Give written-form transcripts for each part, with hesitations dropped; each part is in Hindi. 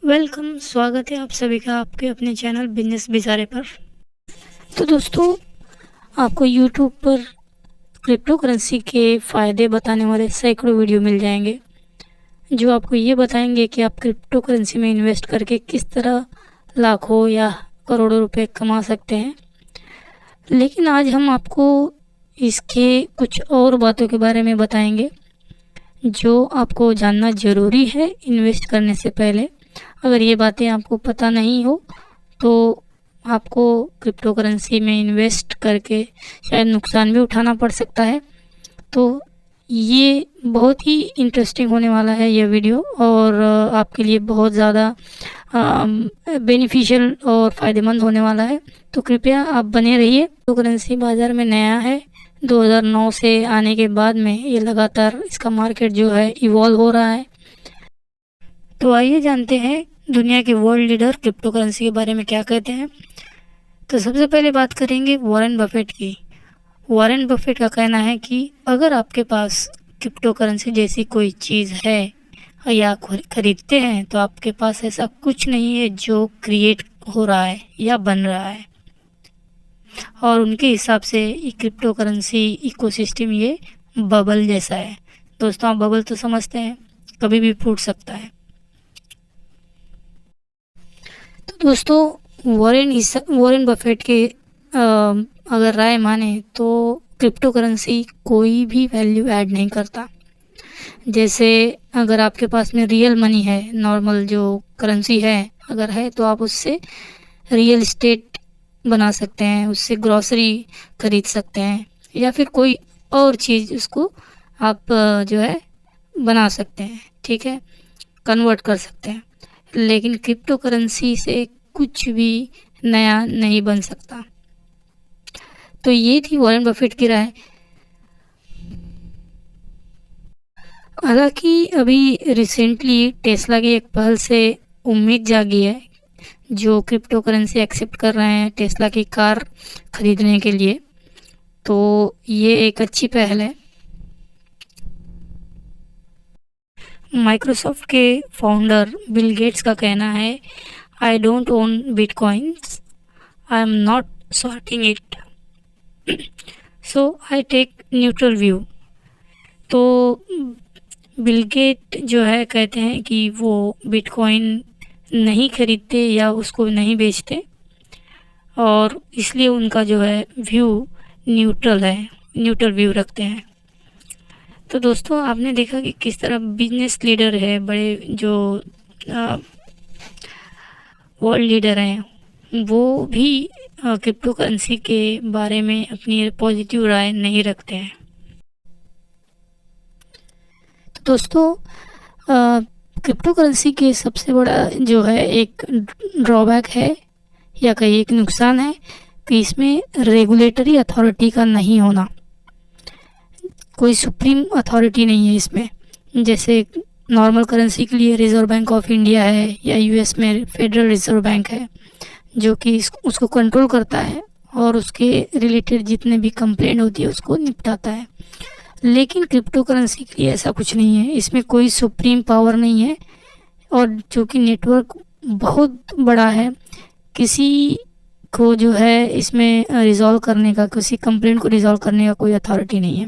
वेलकम, स्वागत है आप सभी का आपके अपने चैनल बिजनेस बिचारे पर। तो दोस्तों, आपको यूट्यूब पर क्रिप्टो करेंसी के फ़ायदे बताने वाले सैकड़ों वीडियो मिल जाएंगे, जो आपको ये बताएंगे कि आप क्रिप्टो करेंसी में इन्वेस्ट करके किस तरह लाखों या करोड़ों रुपए कमा सकते हैं। लेकिन आज हम आपको इसके कुछ और बातों के बारे में बताएंगे जो आपको जानना ज़रूरी है इन्वेस्ट करने से पहले। अगर ये बातें आपको पता नहीं हो तो आपको क्रिप्टो करेंसी में इन्वेस्ट करके शायद नुकसान भी उठाना पड़ सकता है। तो ये बहुत ही इंटरेस्टिंग होने वाला है ये वीडियो, और आपके लिए बहुत ज़्यादा बेनिफिशियल और फ़ायदेमंद होने वाला है। तो कृपया आप बने रहिए। क्रिप्टो करेंसी बाज़ार में नया है, 2009 से आने के बाद में ये लगातार इसका मार्केट जो है इवॉल्व हो रहा है। तो आइए जानते हैं दुनिया के वर्ल्ड लीडर क्रिप्टो करेंसी के बारे में क्या कहते हैं। तो सबसे पहले बात करेंगे वॉरेन बफेट की। वॉरेन बफेट का कहना है कि अगर आपके पास क्रिप्टो करेंसी जैसी कोई चीज़ है या खरीदते हैं तो आपके पास ऐसा कुछ नहीं है जो क्रिएट हो रहा है या बन रहा है। और उनके हिसाब से ये क्रिप्टो करेंसी इकोसिस्टम ये बबल जैसा है। दोस्तों, आप बबल तो समझते हैं, कभी भी फूट सकता है। तो दोस्तों, वॉरेन बफेट के अगर राय माने तो क्रिप्टो करेंसी कोई भी वैल्यू ऐड नहीं करता। जैसे अगर आपके पास में रियल मनी है, नॉर्मल जो करेंसी है अगर है, तो आप उससे रियल एस्टेट बना सकते हैं, उससे ग्रॉसरी खरीद सकते हैं, या फिर कोई और चीज़ उसको आप जो है बना सकते हैं, ठीक है, कन्वर्ट कर सकते हैं। लेकिन क्रिप्टो करेंसी से कुछ भी नया नहीं बन सकता। तो ये थी वॉरेन बफेट की राय। हालांकि अभी रिसेंटली टेस्ला की एक पहल से उम्मीद जागी है, जो क्रिप्टो करेंसी एक्सेप्ट कर रहे हैं टेस्ला की कार खरीदने के लिए। तो ये एक अच्छी पहल है। माइक्रोसॉफ्ट के फाउंडर बिल गेट्स का कहना है, I don't own bitcoins, I am not sorting it, so I take neutral view. तो बिल गेट जो है कहते हैं कि वो बिटकॉइन नहीं खरीदते या उसको नहीं बेचते, और इसलिए उनका जो है व्यू न्यूट्रल है, न्यूट्रल व्यू रखते हैं। तो दोस्तों, आपने देखा कि किस तरह बिजनेस लीडर है, बड़े जो वर्ल्ड लीडर हैं, वो भी क्रिप्टो करेंसी के बारे में अपनी पॉजिटिव राय नहीं रखते हैं। तो दोस्तों, क्रिप्टो करेंसी के सबसे बड़ा जो है एक ड्रॉबैक है या कहीं एक नुकसान है कि इसमें रेगुलेटरी अथॉरिटी का नहीं होना। कोई सुप्रीम अथॉरिटी नहीं है इसमें। जैसे नॉर्मल करेंसी के लिए रिज़र्व बैंक ऑफ इंडिया है, या यूएस में फेडरल रिज़र्व बैंक है, जो कि उसको कंट्रोल करता है और उसके रिलेटेड जितने भी कंप्लेंट होती है उसको निपटाता है। लेकिन क्रिप्टो करेंसी के लिए ऐसा कुछ नहीं है, इसमें कोई सुप्रीम पावर नहीं है, और जो कि नेटवर्क बहुत बड़ा है, किसी को जो है इसमें रिज़ॉल्व करने का, किसी कंप्लेंट को रिज़ॉल्व करने का कोई अथॉरिटी नहीं है।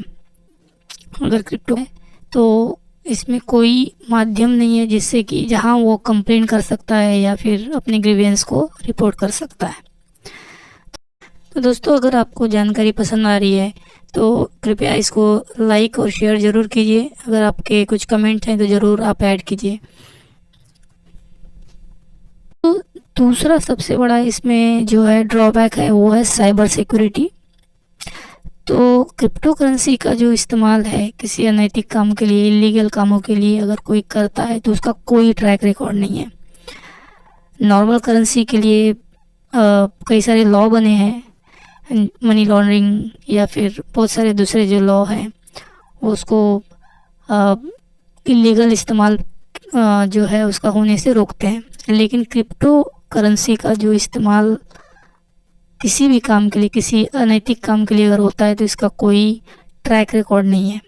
अगर क्रिप्टो है तो इसमें कोई माध्यम नहीं है जिससे कि जहां वो कंप्लेंट कर सकता है या फिर अपने ग्रीवेंस को रिपोर्ट कर सकता है। तो दोस्तों, अगर आपको जानकारी पसंद आ रही है तो कृपया इसको लाइक और शेयर ज़रूर कीजिए। अगर आपके कुछ कमेंट हैं तो ज़रूर आप ऐड कीजिए। तो दूसरा सबसे बड़ा इसमें जो है ड्रॉबैक है वो है साइबर सिक्योरिटी। तो क्रिप्टो करेंसी का जो इस्तेमाल है किसी अनैतिक काम के लिए, इलीगल कामों के लिए अगर कोई करता है तो उसका कोई ट्रैक रिकॉर्ड नहीं है। नॉर्मल करेंसी के लिए कई सारे लॉ बने हैं, मनी लॉन्ड्रिंग या फिर बहुत सारे दूसरे जो लॉ हैं उसको इलीगल इस्तेमाल जो है उसका होने से रोकते हैं। लेकिन क्रिप्टो करेंसी का जो इस्तेमाल किसी भी काम के लिए, किसी अनैतिक काम के लिए अगर होता है तो इसका कोई ट्रैक रिकॉर्ड नहीं है।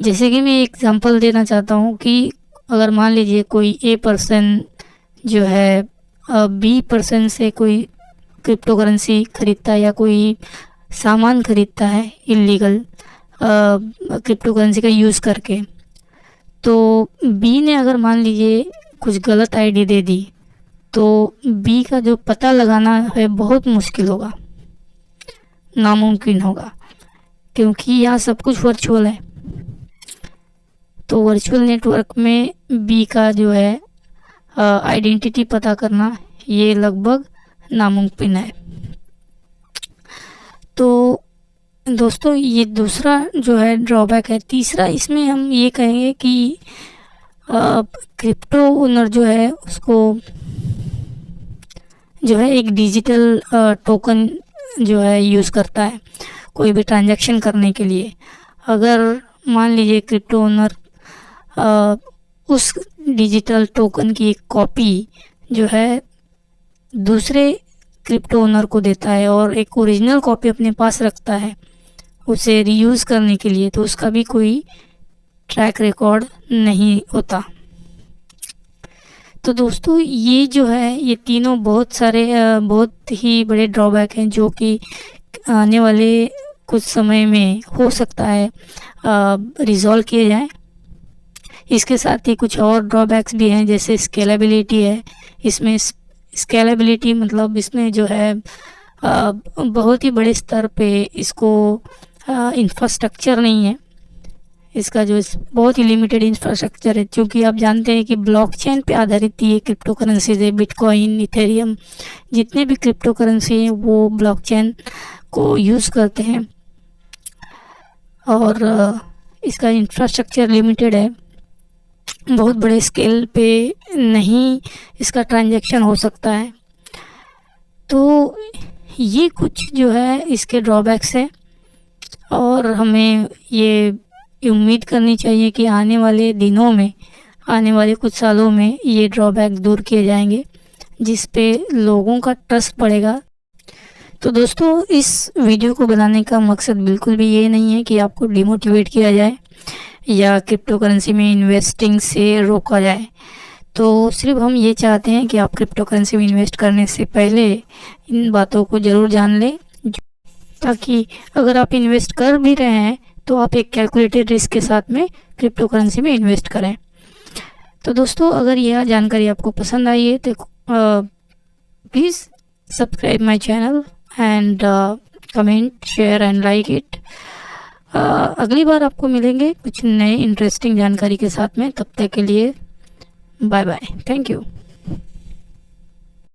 जैसे कि मैं एग्जांपल देना चाहता हूँ कि अगर मान लीजिए कोई ए पर्सन जो है बी पर्सन से कोई क्रिप्टो करेंसी खरीदता है या कोई सामान खरीदता है इलीगल क्रिप्टो करेंसी का यूज़ करके, तो बी ने अगर मान लीजिए कुछ गलत आईडी दे दी तो बी का जो पता लगाना है बहुत मुश्किल होगा, नामुमकिन होगा, क्योंकि यहाँ सब कुछ वर्चुअल है। तो वर्चुअल नेटवर्क में बी का जो है आइडेंटिटी पता करना ये लगभग नामुमकिन है। तो दोस्तों ये दूसरा जो है ड्रॉबैक है। तीसरा इसमें हम ये कहेंगे कि क्रिप्टो ओनर जो है उसको जो है एक डिजिटल टोकन जो है यूज़ करता है कोई भी ट्रांजैक्शन करने के लिए। अगर मान लीजिए क्रिप्टो ओनर उस डिजिटल टोकन की एक कॉपी जो है दूसरे क्रिप्टो ओनर को देता है और एक ओरिजिनल कॉपी अपने पास रखता है उसे रीयूज़ करने के लिए, तो उसका भी कोई ट्रैक रिकॉर्ड नहीं होता। तो दोस्तों ये जो है ये तीनों बहुत ही बड़े ड्रॉबैक हैं जो कि आने वाले कुछ समय में हो सकता है रिजॉल्व किए जाएं। इसके साथ ही कुछ और ड्रॉबैक्स भी हैं, जैसे स्केलेबिलिटी है। इसमें स्केलेबिलिटी मतलब इसमें जो है बहुत ही बड़े स्तर पे इसको इंफ्रास्ट्रक्चर नहीं है, इसका जो बहुत ही लिमिटेड इंफ्रास्ट्रक्चर है, क्योंकि आप जानते हैं कि ब्लॉकचेन पे आधारित ये क्रिप्टो करेंसीज है। बिटकॉइन, इथेरियम, जितने भी क्रिप्टो करेंसी हैं वो ब्लॉकचेन को यूज़ करते हैं और इसका इंफ्रास्ट्रक्चर लिमिटेड है, बहुत बड़े स्केल पे नहीं इसका ट्रांजैक्शन हो सकता है। तो ये कुछ जो है इसके ड्रॉबैक्स है और हमें ये उम्मीद करनी चाहिए कि आने वाले दिनों में, आने वाले कुछ सालों में ये ड्रॉबैक दूर किए जाएंगे जिस पे लोगों का ट्रस्ट बढ़ेगा। तो दोस्तों इस वीडियो को बनाने का मकसद बिल्कुल भी ये नहीं है कि आपको डिमोटिवेट किया जाए या क्रिप्टो करेंसी में इन्वेस्टिंग से रोका जाए। तो सिर्फ हम ये चाहते हैं कि आप क्रिप्टो करेंसी में इन्वेस्ट करने से पहले इन बातों को ज़रूर जान लें, ताकि अगर आप इन्वेस्ट कर भी रहे हैं तो आप एक कैलकुलेटेड रिस्क के साथ में क्रिप्टो करेंसी में इन्वेस्ट करें। तो दोस्तों अगर यह जानकारी आपको पसंद आई है तो please subscribe my channel and comment, share and like it. अगली बार आपको मिलेंगे कुछ नए इंटरेस्टिंग जानकारी के साथ में। तब तक के लिए बाय बाय, थैंक यू।